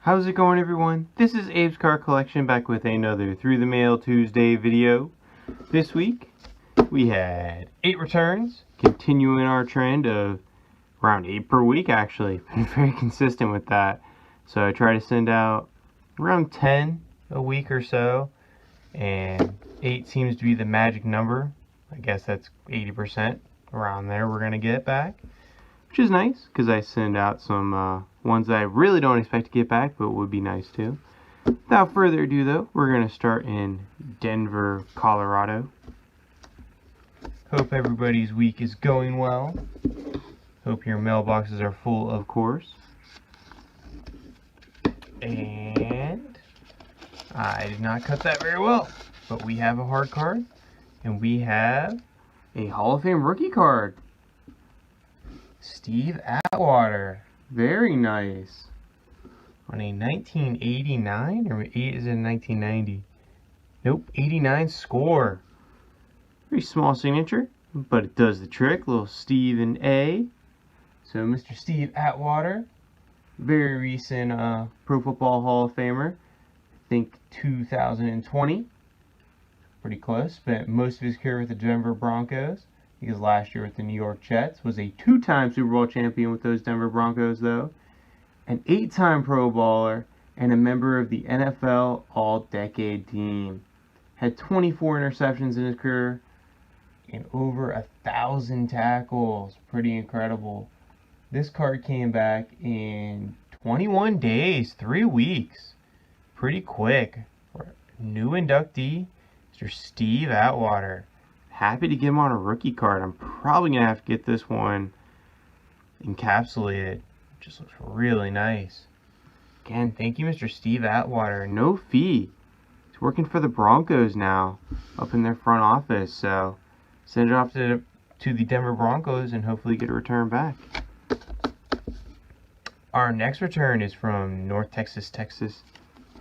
How's it going, everyone? This is Abe's Car Collection back with another Through the Mail Tuesday video. This week we had 8 returns, continuing our trend of around 8 per week actually. Been very consistent with that. So I try to send out around 10 a week or so, and 8 seems to be the magic number. I guess that's 80% around there we're going to get back, which is nice because I send out some ones that I really don't expect to get back, but would be nice too. Without further ado though, we're going to start in Denver, Colorado. Hope everybody's week is going well. Hope your mailboxes are full, of course. And I did not cut that very well, but we have a hard card, and we have a Hall of Fame rookie card. Steve Atwater. Very nice. On a 1989, or is it 1990? Nope, 89 score. Very small signature, but it does the trick. Little Steve and A. So Mr. Steve Atwater, very recent Pro Football Hall of Famer. I think 2020. Pretty close. Spent most of his career with the Denver Broncos. Because last year with the New York Jets, was a 2-time Super Bowl champion with those Denver Broncos though, an 8-time Pro Bowler, and a member of the NFL All-Decade Team. Had 24 interceptions in his career and over 1,000 tackles. Pretty incredible. This card came back in 21 days, 3 weeks. Pretty quick. New inductee, Mr. Steve Atwater. Happy to get him on a rookie card. I'm probably going to have to get this one encapsulated. Just looks really nice. Again, thank you, Mr. Steve Atwater. No fee. He's working for the Broncos now, up in their front office. So send it off to the Denver Broncos and hopefully get a return back. Our next return is from North Texas,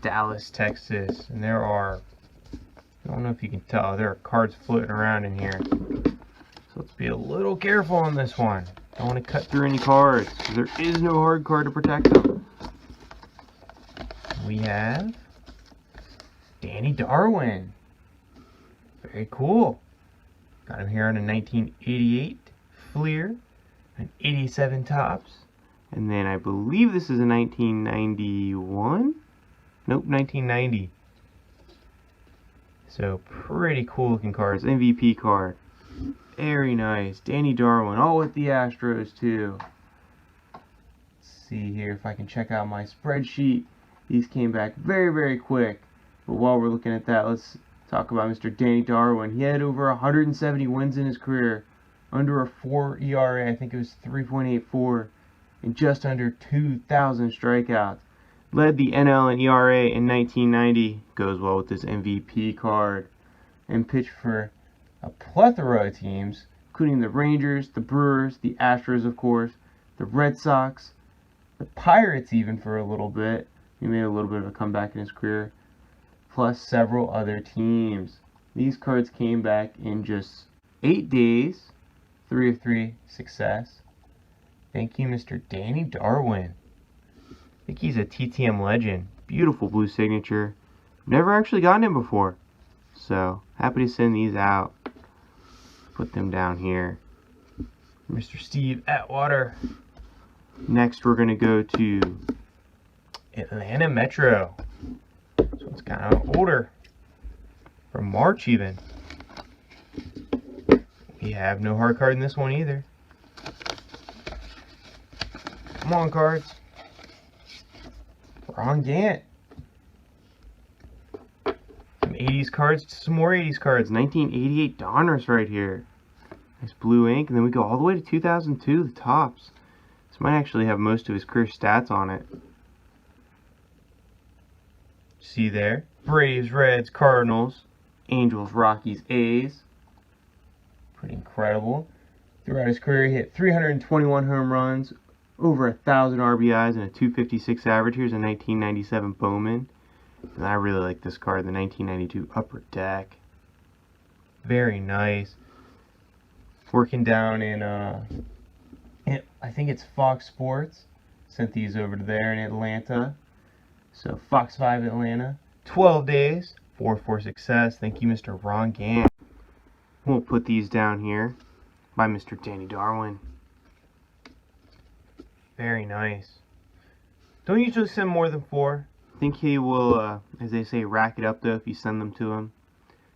Dallas, Texas. And there are, I don't know if you can tell, there are cards floating around in here. So let's be a little careful on this one. Don't want to cut through any cards, because there is no hard card to protect them. We have Danny Darwin. Very cool. Got him here on a 1988 Fleer, an 87 Topps, and then I believe this is a 1991? Nope, 1990. So pretty cool looking cards. MVP card. Very nice. Danny Darwin. All with the Astros too. Let's see here if I can check out my spreadsheet. These came back very, very quick. But while we're looking at that, let's talk about Mr. Danny Darwin. He had over 170 wins in his career. Under a 4 ERA. I think it was 3.84. And just under 2,000 strikeouts. Led the NL in ERA in 1990. Goes well with this MVP card. And pitched for a plethora of teams, including the Rangers, the Brewers, the Astros, of course, the Red Sox, the Pirates even for a little bit. He made a little bit of a comeback in his career. Plus several other teams. These cards came back in just 8 days. 3 of 3 success. Thank you, Mr. Danny Darwin. I think he's a TTM legend. Beautiful blue signature. Never actually gotten him before. So, happy to send these out. Put them down here. Mr. Steve Atwater. Next, we're going to go to Atlanta Metro. This one's kind of older. From March, even. We have no hard card in this one either. Come on, cards. Ron Gant. Some 80s cards, some more 80s cards. 1988 Donruss right here. Nice blue ink. And then we go all the way to 2002, the Topps. This might actually have most of his career stats on it. See there? Braves, Reds, Cardinals, Angels, Rockies, A's. Pretty incredible. Throughout his career, he hit 321 home runs, over 1,000 RBIs, and a 256 average. Here's a 1997 Bowman. And I really like this card, the 1992 Upper Deck. Very nice. Working down in, I think it's Fox Sports. Sent these over to there in Atlanta. So Fox 5 Atlanta, 12 days, 4-4 success. Thank you, Mr. Ron Gant. We'll put these down here by Mr. Danny Darwin. Very nice. Don't usually send more than 4. I think he will, as they say, rack it up though if you send them to him.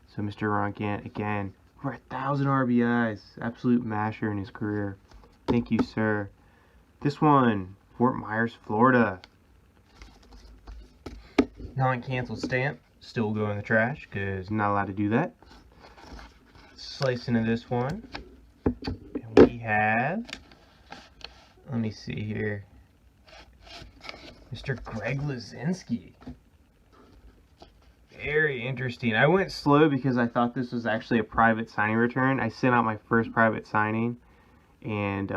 So Mr. Ron Gant, again, for 1,000 RBIs. Absolute masher in his career. Thank you, sir. This one, Fort Myers, Florida. Non-canceled stamp. Still go in the trash because I'm not allowed to do that. Slice into this one. And we have, let me see here, Mr. Greg Luzinski. Very interesting. I went slow because I thought this was actually a private signing return. I sent out my first private signing and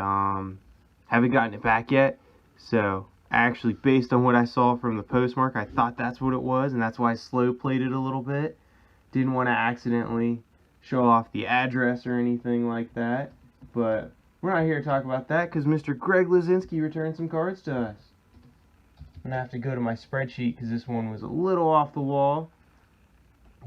haven't gotten it back yet. So actually, based on what I saw from the postmark, I thought that's what it was, and that's why I slow played it a little bit. Didn't want to accidentally show off the address or anything like that. But we're not here to talk about that because Mr. Greg Luzinski returned some cards to us. I'm going to have to go to my spreadsheet because this one was a little off the wall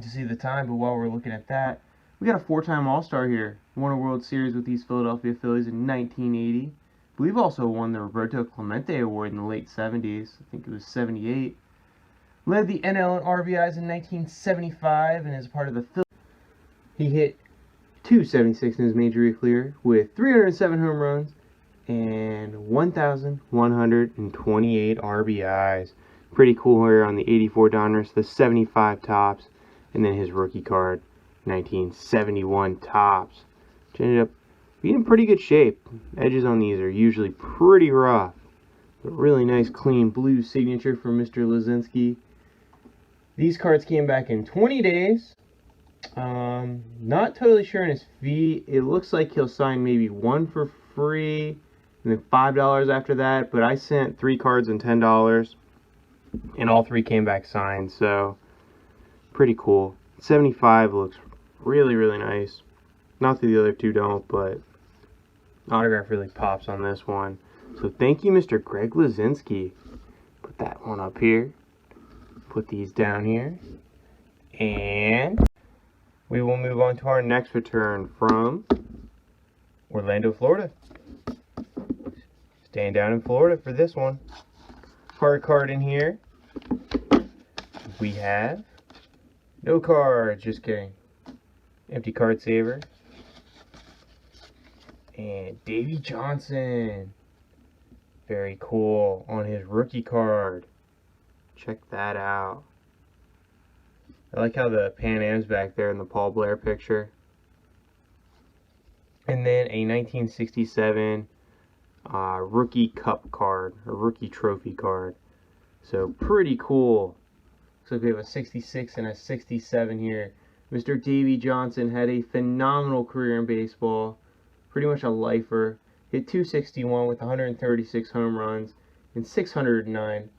to see the time, but while we're looking at that, we got a 4-time All-Star here. Won a World Series with these Philadelphia Phillies in 1980. I believe also won the Roberto Clemente Award in the late 70s. I think it was 78. Led the NL in RBIs in 1975 and is part of the Phillies. He hit .276 in his major league career with 307 home runs and 1,128 RBIs. Pretty cool here on the 84 Donruss, the 75 tops, and then his rookie card, 1971 tops, which ended up being in pretty good shape. Edges on these are usually pretty rough, but really nice clean blue signature from Mr. Luzinski. These cards came back in 20 days. Not totally sure on his fee. It looks like he'll sign maybe 1 for free and then $5 after that, but I sent 3 cards and $10 and all 3 came back signed, so pretty cool. 75 looks really, really nice. Not that the other 2 don't, but autograph really pops on this one. So thank you, Mr. Greg Luzinski. Put that one up here. Put these down here. And we will move on to our next return from Orlando, Florida. Staying down in Florida for this one. Hard card in here. We have no cards, just kidding. Empty card saver. And Davey Johnson. Very cool on his rookie card. Check that out. I like how the Pan Am's back there in the Paul Blair picture. And then a 1967 rookie cup card, or rookie trophy card. So pretty cool. Looks like we have a 66 and a 67 here. Mr. Davey Johnson had a phenomenal career in baseball. Pretty much a lifer. Hit .261 with 136 home runs and 609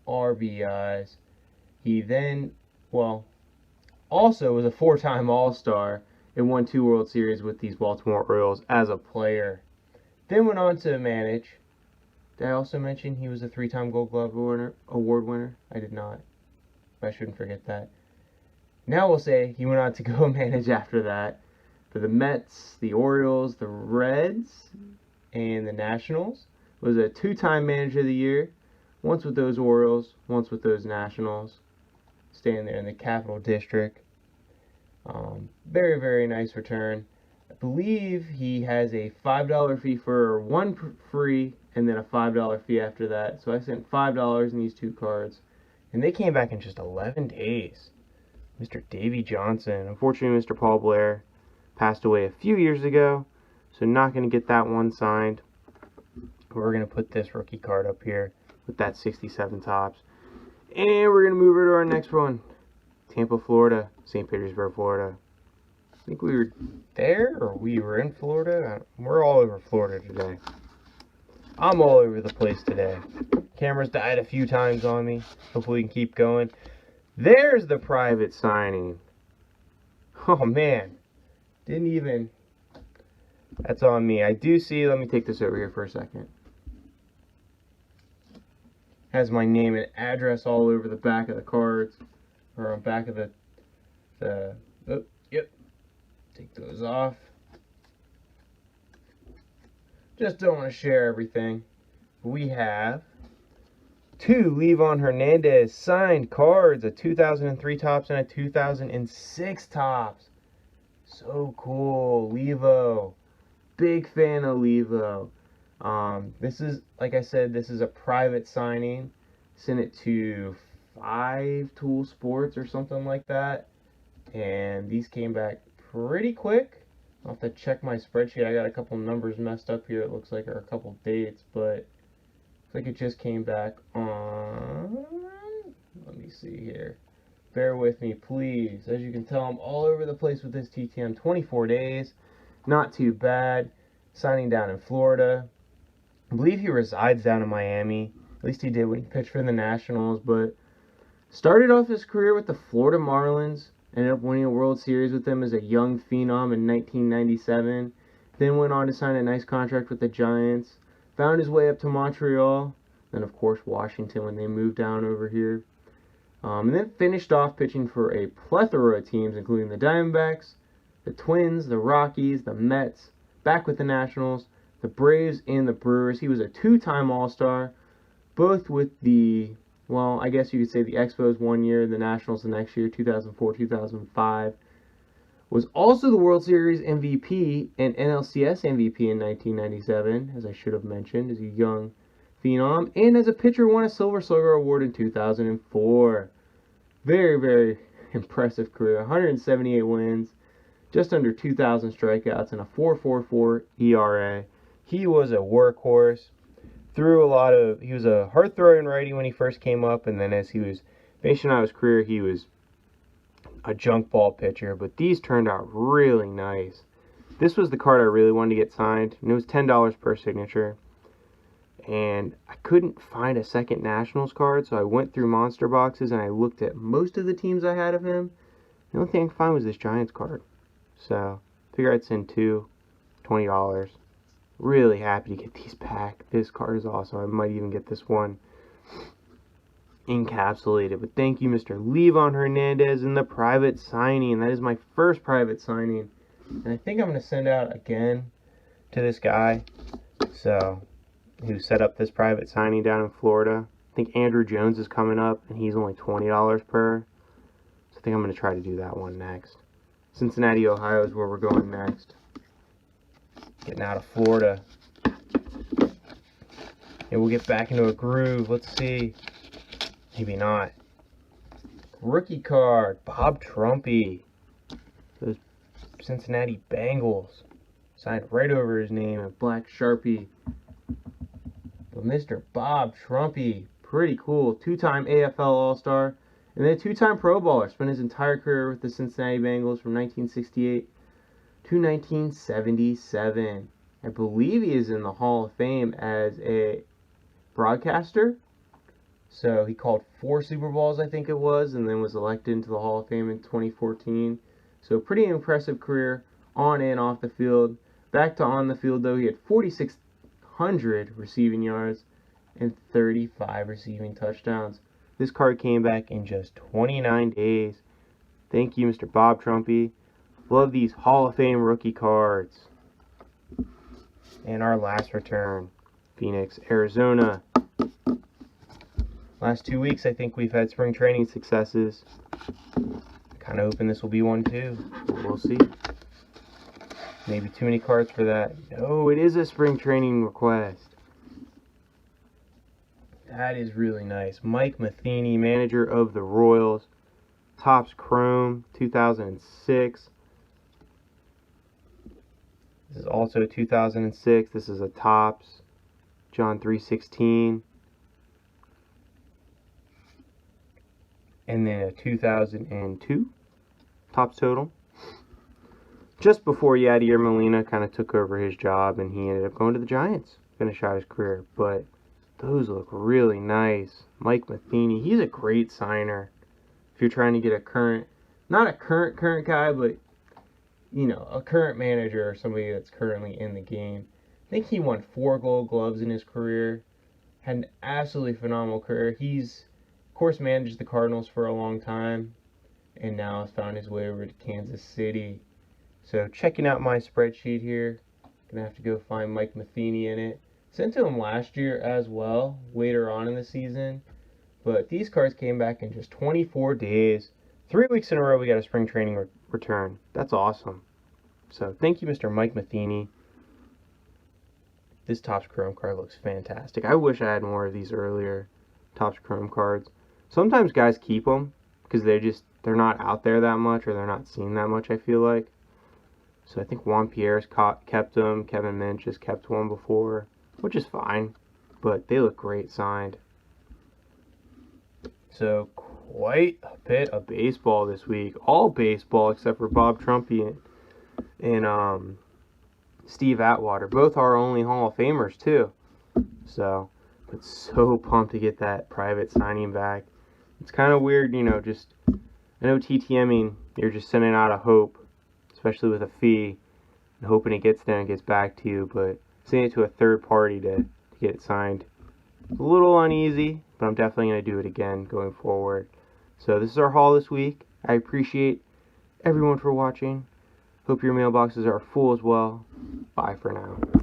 RBIs. He then, also was a 4-time All-Star and won 2 World Series with these Baltimore Orioles as a player. Then went on to manage. Did I also mention he was a 3-time Gold Glove Award winner? I did not. But I shouldn't forget that. Now we'll say he went on to go manage after that for the Mets, the Orioles, the Reds, and the Nationals. Was a 2-time Manager of the Year. Once with those Orioles, once with those Nationals. Staying there in the Capital District. Very, very nice return. I believe he has a $5 fee for 1 free and then a $5 fee after that. So I sent $5 in these 2 cards. And they came back in just 11 days. Mr. Davey Johnson. Unfortunately, Mr. Paul Blair passed away a few years ago. So not going to get that one signed. We're going to put this rookie card up here with that 67 tops. And we're going to move over to our next one. Tampa, Florida. St. Petersburg, Florida. I think we were there or we were in Florida. We're all over Florida today. I'm all over the place today. Camera's died a few times on me. Hopefully we can keep going. There's the private signing. Oh man. Didn't even... That's on me. I do see... Let me take this over here for a second. Has my name and address all over the back of the cards, or on back of yep. Take those off. Just don't want to share everything. We have 2 Levon Hernandez signed cards, a 2003 Topps and a 2006 Topps. So cool, Levo. Big fan of Levo. This is, like I said, this is a private signing. Sent it to 5 Tool Sports or something like that. And these came back pretty quick. I'll have to check my spreadsheet. I got a couple numbers messed up here, it looks like, or a couple dates, but looks like it just came back on, let me see here. Bear with me, please. As you can tell, I'm all over the place with this TTM. 24 days, not too bad. Signing down in Florida. I believe he resides down in Miami. At least he did when he pitched for the Nationals, but started off his career with the Florida Marlins. Ended up winning a World Series with them as a young phenom in 1997. Then went on to sign a nice contract with the Giants. Found his way up to Montreal. Then, of course, Washington when they moved down over here. And then finished off pitching for a plethora of teams, including the Diamondbacks, the Twins, the Rockies, the Mets, back with the Nationals, the Braves, and the Brewers. He was a 2-time All-Star, both with the, well, I guess you could say the Expos one year, the Nationals the next year, 2004, 2005. Was also the World Series MVP and NLCS MVP in 1997, as I should have mentioned, as a young phenom. And as a pitcher, won a Silver Slugger Award in 2004. Very, very impressive career. 178 wins, just under 2,000 strikeouts, and a 4.44 ERA. He was a workhorse. He was a hard-throwing righty when he first came up, and then as he was finishing out his career, he was a junk ball pitcher, but these turned out really nice. This was the card I really wanted to get signed, and it was $10 per signature. And I couldn't find a second Nationals card, so I went through monster boxes and I looked at most of the teams I had of him. The only thing I could find was this Giants card. So, figure I'd send 2, $20. Really happy to get these back. This card is awesome. I might even get this one encapsulated. But thank you, Mr. Levon Hernandez, and the private signing. That is my first private signing. And I think I'm going to send out again to this guy. So, who set up this private signing down in Florida. I think Andrew Jones is coming up, and he's only $20 per. So I think I'm going to try to do that one next. Cincinnati, Ohio is where we're going next. Getting out of Florida. And we'll get back into a groove. Let's see. Maybe not. Rookie card. Bob Trumpy. Those Cincinnati Bengals. Signed right over his name in black Sharpie. But Mr. Bob Trumpy. Pretty cool. 2-time AFL All-Star. And then a 2-time Pro Bowler. Spent his entire career with the Cincinnati Bengals from 1968 to 1977. I believe he is in the Hall of Fame as a broadcaster. So he called 4 Super Bowls, I think it was, and then was elected into the Hall of Fame in 2014. So pretty impressive career on and off the field. Back to on the field, though, he had 4,600 receiving yards and 35 receiving touchdowns. This card came back in just 29 days. Thank you, Mr. Bob Trumpy. Love these Hall of Fame rookie cards. And our last return, Phoenix, Arizona. Last 2 weeks, I think we've had spring training successes. Kind of hoping this will be one too. We'll see. Maybe too many cards for that. No, it is a spring training request. That is really nice. Mike Matheny, manager of the Royals. Topps Chrome, 2006. This is also 2006. This is a Topps. John 3:16. And then a 2002 Topps total. Just before Yadier Molina kind of took over his job and he ended up going to the Giants. Finish out his career. But those look really nice. Mike Matheny, he's a great signer. If you're trying to get a current, not a current guy, but you know, a current manager or somebody that's currently in the game. I think he won 4 Gold Gloves in his career. had an absolutely phenomenal career. He's, of course, managed the Cardinals for a long time, and now has found his way over to Kansas City. So checking out my spreadsheet here, gonna have to go find Mike Matheny in it. Sent to him last year as well, later on in the season. But these cards came back in just 24 days. 3 weeks in a row we got a spring training return. That's awesome. So thank you, Mr. Mike Matheny. This Topps Chrome card looks fantastic. I wish I had more of these earlier Topps Chrome cards. Sometimes guys keep them because they're not out there that much, or they're not seen that much, I feel like. So I think Juan Pierre's kept them. Kevin Minch has kept one before, which is fine, but they look great signed. So quite a bit of baseball this week. All baseball except for Bob Trumpy and Steve Atwater. Both are only Hall of Famers too. So, but so pumped to get that private signing back. It's kind of weird, you know, I know TTMing, you're just sending out a hope, especially with a fee, and hoping it gets there and gets back to you, but sending it to a third party to get it signed, it's a little uneasy, but I'm definitely going to do it again going forward. So this is our haul this week. I appreciate everyone for watching. Hope your mailboxes are full as well. Bye for now.